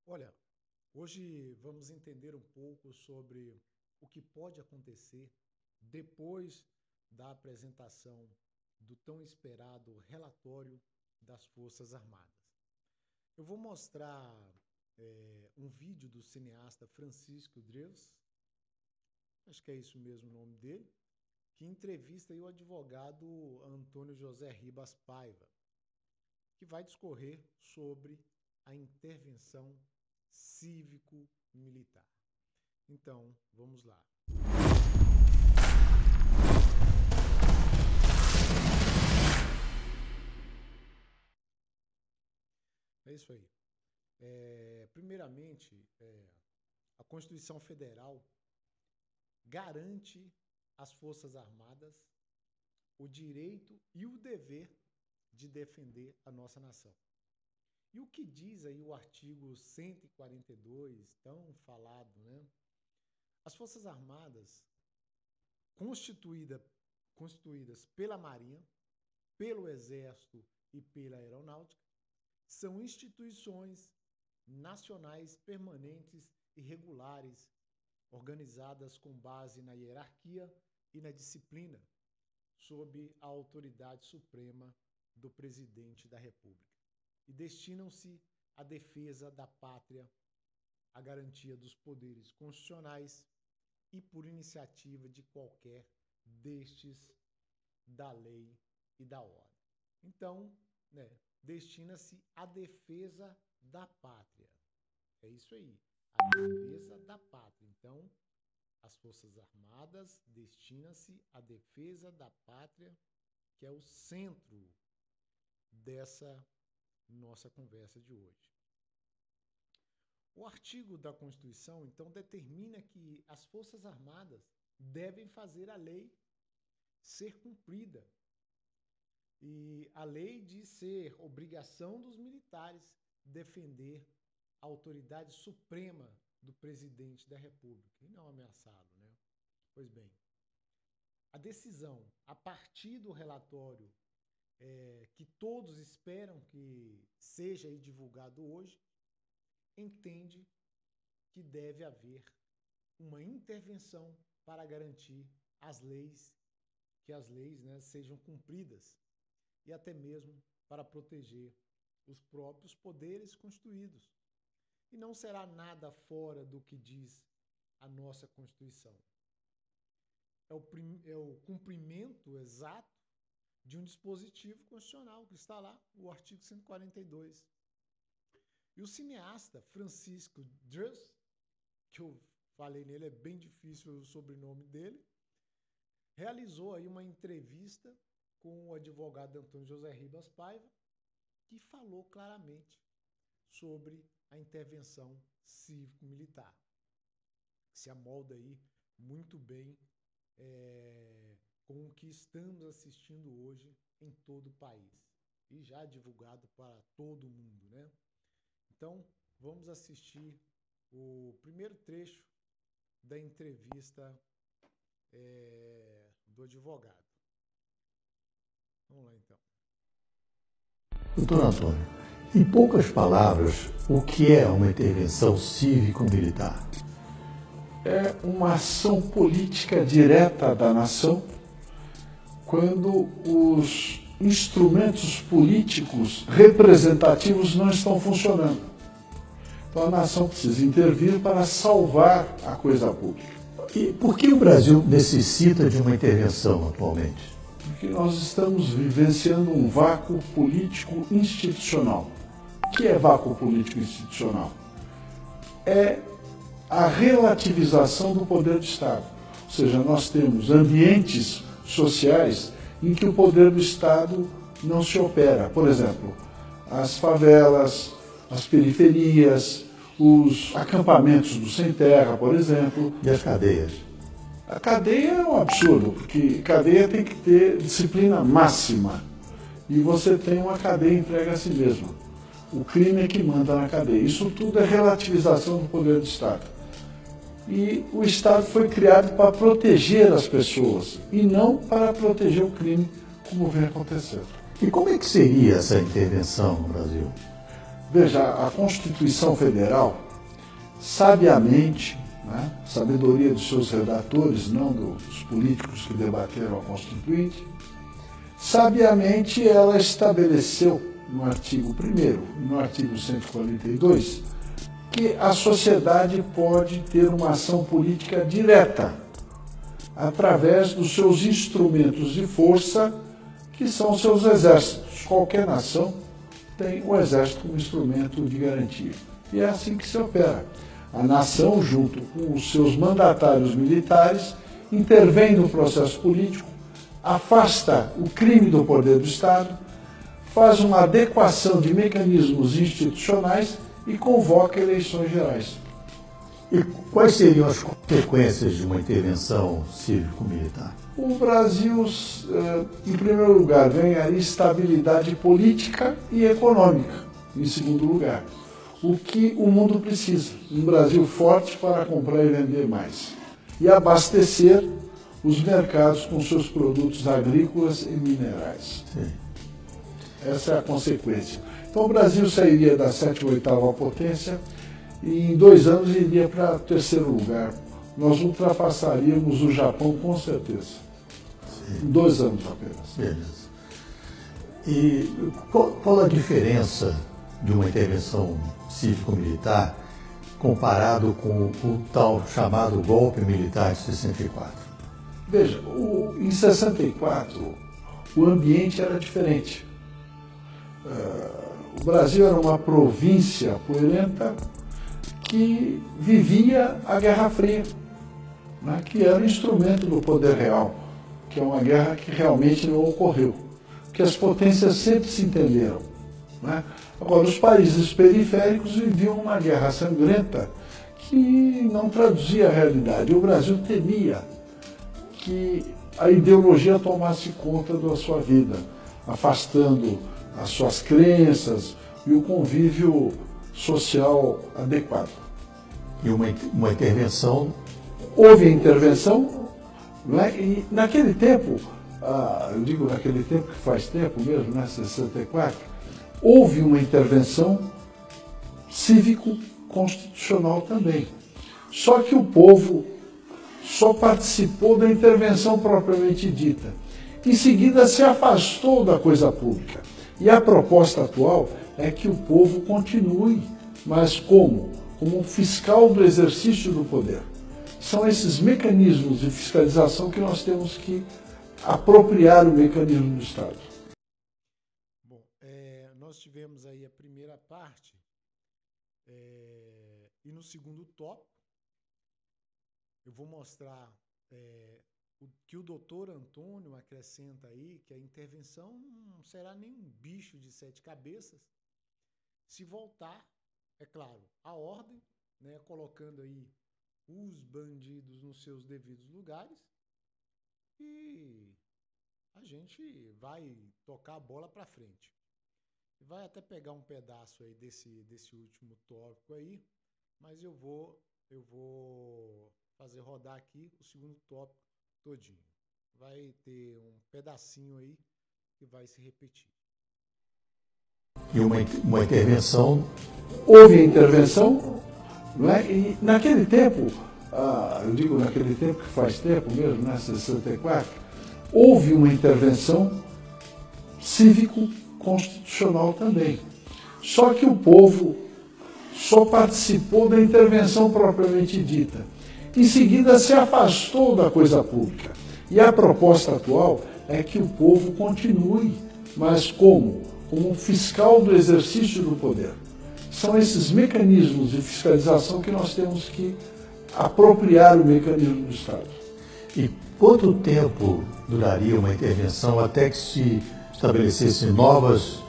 Olha, hoje vamos entender um pouco sobre o que pode acontecer depois da apresentação do tão esperado relatório das Forças Armadas. Eu vou mostrar um vídeo do cineasta Francisco Drews, acho que é isso mesmo o nome dele, que entrevista aí o advogado Antônio José Ribas Paiva, que vai discorrer sobre a intervenção cívico-militar. Então, vamos lá. É isso aí. Primeiramente, a Constituição Federal garante às Forças Armadas o direito e o dever de defender a nossa nação. E o que diz aí o artigo 142, tão falado, né? As Forças Armadas, constituídas pela Marinha, pelo Exército e pela Aeronáutica, são instituições nacionais permanentes e regulares, organizadas com base na hierarquia e na disciplina, sob a autoridade suprema do Presidente da República, e destinam-se à defesa da pátria, à garantia dos poderes constitucionais e por iniciativa de qualquer destes da lei e da ordem. Então, destina-se à defesa da pátria. É isso aí, a defesa da pátria. Então, as Forças Armadas destinam-se à defesa da pátria, que é o centro dessa nossa conversa de hoje. O artigo da Constituição, então, determina que as Forças Armadas devem fazer a lei ser cumprida. E a lei diz ser obrigação dos militares defender a autoridade suprema do Presidente da República e não ameaçá-lo, né? Pois bem, a decisão, a partir do relatório que todos esperam que seja aí divulgado hoje, entende que deve haver uma intervenção para garantir que as leis, sejam cumpridas e até mesmo para proteger os próprios poderes constituídos. E não será nada fora do que diz a nossa Constituição. É o cumprimento exato de um dispositivo constitucional que está lá, o artigo 142. E o cineasta Francisco Drews, que eu falei nele, é bem difícil o sobrenome dele, realizou aí uma entrevista com o advogado Antônio José Ribas Paiva, que falou claramente sobre a intervenção cívico-militar. Se amolda aí muito bem com o que estamos assistindo hoje em todo o país e já divulgado para todo mundo, né? Então, vamos assistir o primeiro trecho da entrevista do advogado. Vamos lá, então. Doutor Antônio, em poucas palavras, o que é uma intervenção cívico-militar? É uma ação política direta da nação quando os instrumentos políticos representativos não estão funcionando. Então a nação precisa intervir para salvar a coisa pública. E por que o Brasil necessita de uma intervenção atualmente? Porque nós estamos vivenciando um vácuo político institucional. O que é vácuo político institucional? É a relativização do poder do Estado. Ou seja, nós temos ambientes sociais em que o poder do Estado não se opera. Por exemplo, as favelas, as periferias, os acampamentos do sem terra, por exemplo. E as cadeias? A cadeia é um absurdo, porque cadeia tem que ter disciplina máxima. E você tem uma cadeia entregue a si mesma. O crime é que manda na cadeia. Isso tudo é relativização do poder do Estado. E o Estado foi criado para proteger as pessoas e não para proteger o crime, como vem acontecendo. E como é que seria essa intervenção no Brasil? Veja, a Constituição Federal, sabiamente, né, sabedoria dos seus redatores, não dos políticos que debateram a Constituinte, sabiamente ela estabeleceu no artigo 1º e no artigo 142 que a sociedade pode ter uma ação política direta através dos seus instrumentos de força, que são os seus exércitos. Qualquer nação tem o exército como instrumento de garantia. E é assim que se opera. A nação, junto com os seus mandatários militares, intervém no processo político, afasta o crime do poder do Estado, faz uma adequação de mecanismos institucionais e convoca eleições gerais. E quais seriam as consequências de uma intervenção cívico-militar? O Brasil, em primeiro lugar, ganharia estabilidade política e econômica, em segundo lugar. O que o mundo precisa, um Brasil forte para comprar e vender mais. E abastecer os mercados com seus produtos agrícolas e minerais. Sim. Essa é a consequência. Então o Brasil sairia da 7ª ou 8ª potência e em 2 anos iria para 3º lugar. Nós ultrapassaríamos o Japão com certeza. Sim. Em 2 anos apenas. Beleza. E qual a diferença de uma intervenção cívico-militar comparado com o tal chamado golpe militar de 64? Veja, em 64 o ambiente era diferente. O Brasil era uma província poeirenta que vivia a Guerra Fria, né, que era um instrumento do poder real, que é uma guerra que realmente não ocorreu, que as potências sempre se entenderam. Né? Agora, os países periféricos viviam uma guerra sangrenta que não traduzia a realidade. O Brasil temia que a ideologia tomasse conta da sua vida, afastando as suas crenças e o convívio social adequado. E uma intervenção? Houve a intervenção, né? E naquele tempo, eu digo naquele tempo que faz tempo mesmo, né, 64, houve uma intervenção cívico-constitucional também. Só que o povo só participou da intervenção propriamente dita. Em seguida se afastou da coisa pública. E a proposta atual é que o povo continue, mas como? Como um fiscal do exercício do poder. São esses mecanismos de fiscalização que nós temos que apropriar o mecanismo do Estado. Bom, nós tivemos aí a primeira parte e no segundo tópico eu vou mostrar o que o doutor Antônio acrescenta aí, que a intervenção não será nenhum bicho de 7 cabeças, se voltar, é claro, à ordem, né, colocando aí os bandidos nos seus devidos lugares, e a gente vai tocar a bola para frente. Vai até pegar um pedaço aí desse último tópico aí, mas eu vou fazer rodar aqui o segundo tópico todinho. Vai ter um pedacinho aí que vai se repetir. E uma intervenção? Houve a intervenção, não é? E naquele tempo, eu digo naquele tempo que faz tempo mesmo, né, 64, houve uma intervenção cívico-constitucional também. Só que o povo só participou da intervenção propriamente dita. Em seguida se afastou da coisa pública. E a proposta atual é que o povo continue, mas como? Como um fiscal do exercício do poder. São esses mecanismos de fiscalização que nós temos que apropriar o mecanismo do Estado. E quanto tempo duraria uma intervenção até que se estabelecessem novas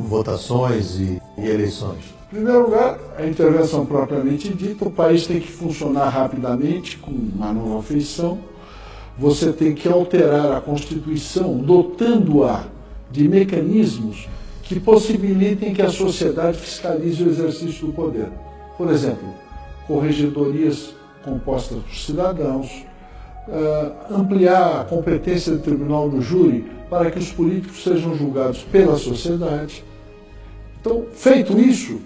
votações e eleições? Em primeiro lugar, a intervenção propriamente dita, o país tem que funcionar rapidamente, com uma nova feição. Você tem que alterar a Constituição, dotando-a de mecanismos que possibilitem que a sociedade fiscalize o exercício do poder. Por exemplo, corregedorias compostas por cidadãos, ampliar a competência do tribunal do júri para que os políticos sejam julgados pela sociedade, Então, feito isso,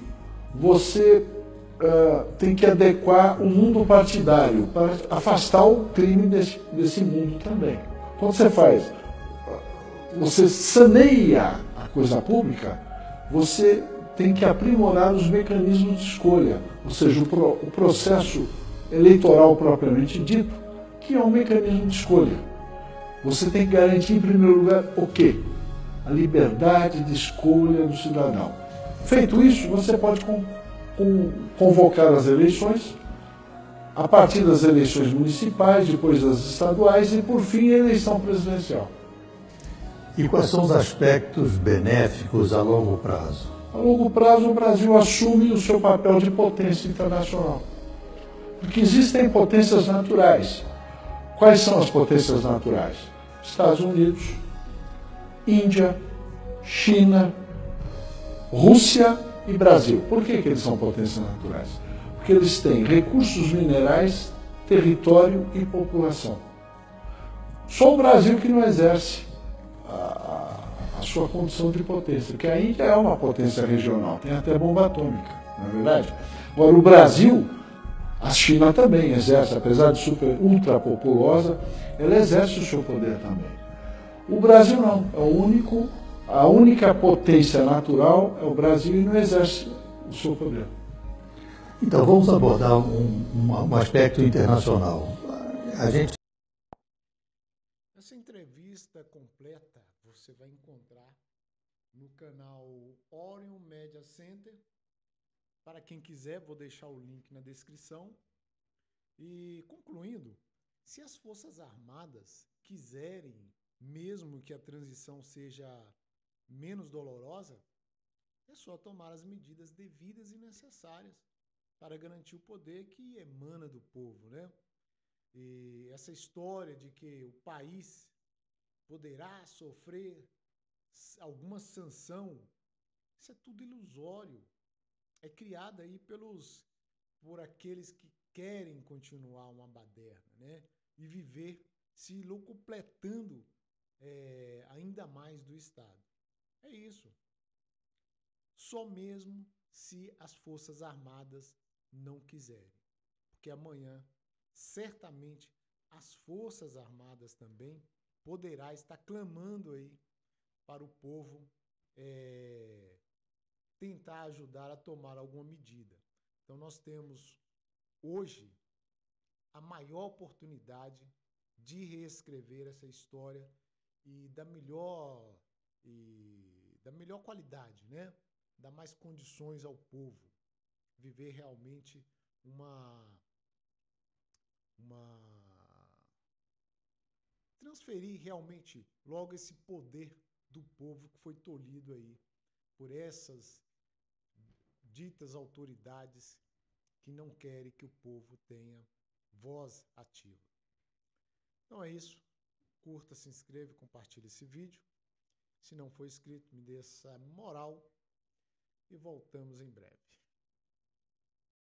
você tem que adequar o mundo partidário para afastar o crime desse mundo também. Quando você faz, você saneia a coisa pública, você tem que aprimorar os mecanismos de escolha, ou seja, o processo eleitoral propriamente dito, que é um mecanismo de escolha. Você tem que garantir, em primeiro lugar, o quê? A liberdade de escolha do cidadão. Feito isso, você pode convocar as eleições, a partir das eleições municipais, depois das estaduais e, por fim, a eleição presidencial. E quais são os aspectos benéficos a longo prazo? A longo prazo, o Brasil assume o seu papel de potência internacional. Porque existem potências naturais. Quais são as potências naturais? Estados Unidos, Índia, China, Rússia e Brasil. Por que eles são potências naturais? Porque eles têm recursos minerais, território e população. Só o Brasil que não exerce a sua condição de potência, porque a Índia é uma potência regional, tem até bomba atômica, não é verdade? Agora, o Brasil, a China também exerce, apesar de ultra populosa, ela exerce o seu poder também. O Brasil não, a única potência natural é o Brasil e não exerce o seu poder. Então, vamos abordar um aspecto internacional. Essa entrevista completa você vai encontrar no canal Orion Media Center. Para quem quiser, vou deixar o link na descrição. E concluindo, se as Forças Armadas quiserem mesmo que a transição seja menos dolorosa, é só tomar as medidas devidas e necessárias para garantir o poder que emana do povo, né? E essa história de que o país poderá sofrer alguma sanção, isso é tudo ilusório. É criada aí por aqueles que querem continuar uma baderna, né? E viver se locupletando ainda mais do Estado. É isso. Só mesmo se as Forças Armadas não quiserem. Porque amanhã, certamente, as Forças Armadas também poderá estar clamando aí para o povo tentar ajudar a tomar alguma medida. Então nós temos hoje a maior oportunidade de reescrever essa história e da melhor qualidade, né? Dar mais condições ao povo viver realmente transferir realmente logo esse poder do povo que foi tolhido aí por essas ditas autoridades que não querem que o povo tenha voz ativa. Então é isso. Curta, se inscreva, compartilhe esse vídeo. Se não for inscrito, me dê essa moral e voltamos em breve.